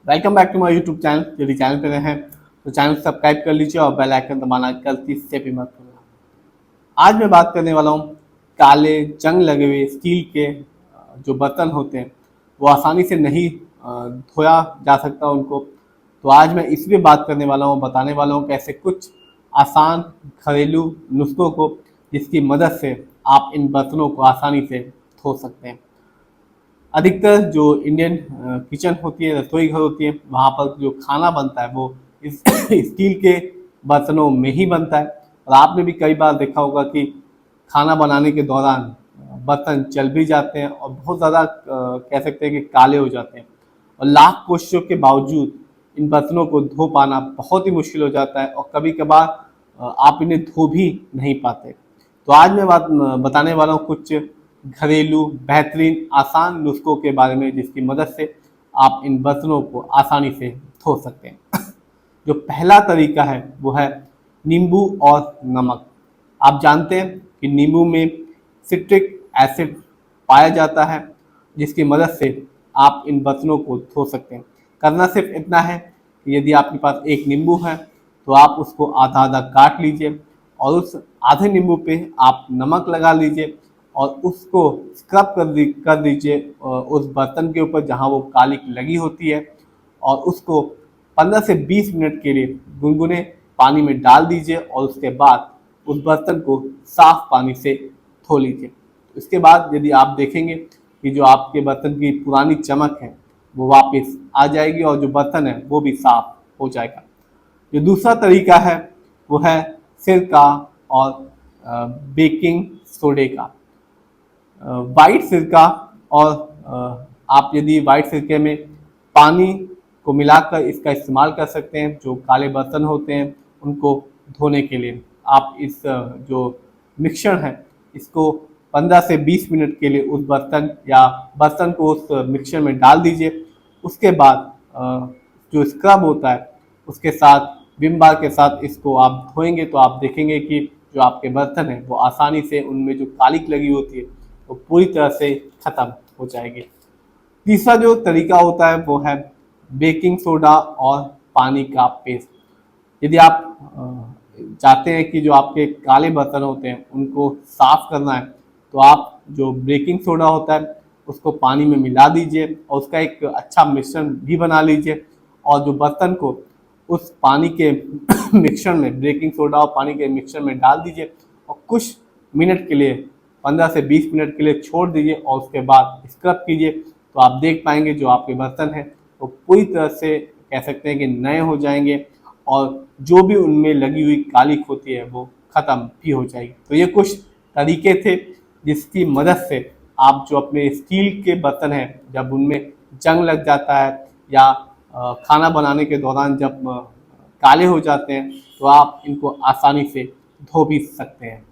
Welcome back to my YouTube channel. यदि channel पे नए हैं तो चैनल को सब्सक्राइब कर लीजिए और बेल आइकन दबाना गलती से भी मत भूलना। आज मैं बात करने वाला हूँ काले जंग लगे हुए स्टील के जो बर्तन होते हैं वो आसानी से नहीं धोया जा सकता उनको। तो आज मैं इस पे बात करने वाला हूँ, बताने वाला हूँ कैसे कुछ आसान घरेलू नुस्खों को जिसकी मदद से आप इन बर्तनों को आसानी से धो सकते हैं। अधिकतर जो इंडियन किचन होती है, रसोई घर होती है, वहाँ पर जो खाना बनता है वो इस स्टील के बर्तनों में ही बनता है। और आपने भी कई बार देखा होगा कि खाना बनाने के दौरान बर्तन जल भी जाते हैं और बहुत ज़्यादा कह सकते हैं कि काले हो जाते हैं। और लाख कोशिशों के बावजूद इन बर्तनों को धो पाना बहुत ही मुश्किल हो जाता है और कभी कभार आप इन्हें धो भी नहीं पाते। तो आज मैं बताने वाला हूँ कुछ घरेलू बेहतरीन आसान नुस्खों के बारे में जिसकी मदद से आप इन बर्तनों को आसानी से धो सकते हैं। जो पहला तरीका है वो है नींबू और नमक। आप जानते हैं कि नींबू में सिट्रिक एसिड पाया जाता है जिसकी मदद से आप इन बर्तनों को धो सकते हैं। करना सिर्फ इतना है कि यदि आपके पास एक नींबू है तो आप उसको आधा आधा काट लीजिए और उस आधे नींबू पे आप नमक लगा लीजिए और उसको स्क्रब कर दीजिए उस बर्तन के ऊपर जहाँ वो कालिक लगी होती है। और उसको 15 से 20 मिनट के लिए गुनगुने पानी में डाल दीजिए और उसके बाद उस बर्तन को साफ पानी से धो लीजिए। इसके बाद यदि आप देखेंगे कि जो आपके बर्तन की पुरानी चमक है वो वापस आ जाएगी और जो बर्तन है वो भी साफ हो जाएगा। जो दूसरा तरीका है वो है सिरका और बेकिंग सोडे का। वाइट सिरका और आप यदि वाइट सिरके में पानी को मिलाकर इसका इस्तेमाल कर सकते हैं। जो काले बर्तन होते हैं उनको धोने के लिए आप इस जो मिक्सचर है इसको 15 से 20 मिनट के लिए उस बर्तन को उस मिक्सचर में डाल दीजिए। उसके बाद जो स्क्रब होता है उसके साथ विम बार के साथ इसको आप धोएंगे तो आप देखेंगे कि जो आपके बर्तन है वो आसानी से उनमें जो कालिक लगी होती है वो पूरी तरह से खत्म हो जाएगी। तीसरा जो तरीका होता है वो है बेकिंग सोडा और पानी का पेस्ट। यदि आप चाहते हैं कि जो आपके काले बर्तन होते हैं उनको साफ करना है तो आप जो बेकिंग सोडा होता है उसको पानी में मिला दीजिए और उसका एक अच्छा मिश्रण भी बना लीजिए और जो बर्तन को उस पानी के मिक्सचर में बेकिंग सोडा और पानी के मिक्सचर में डाल दीजिए और कुछ मिनट के लिए 15 से 20 मिनट के लिए छोड़ दीजिए और उसके बाद स्क्रब कीजिए। तो आप देख पाएंगे जो आपके बर्तन हैं वो पूरी तरह से कह सकते हैं कि नए हो जाएंगे और जो भी उनमें लगी हुई कालिक होती है वो ख़त्म भी हो जाएगी। तो ये कुछ तरीके थे जिसकी मदद से आप जो अपने स्टील के बर्तन हैं जब उनमें जंग लग जाता है या खाना बनाने के दौरान जब काले हो जाते हैं तो आप इनको आसानी से धो भी सकते हैं।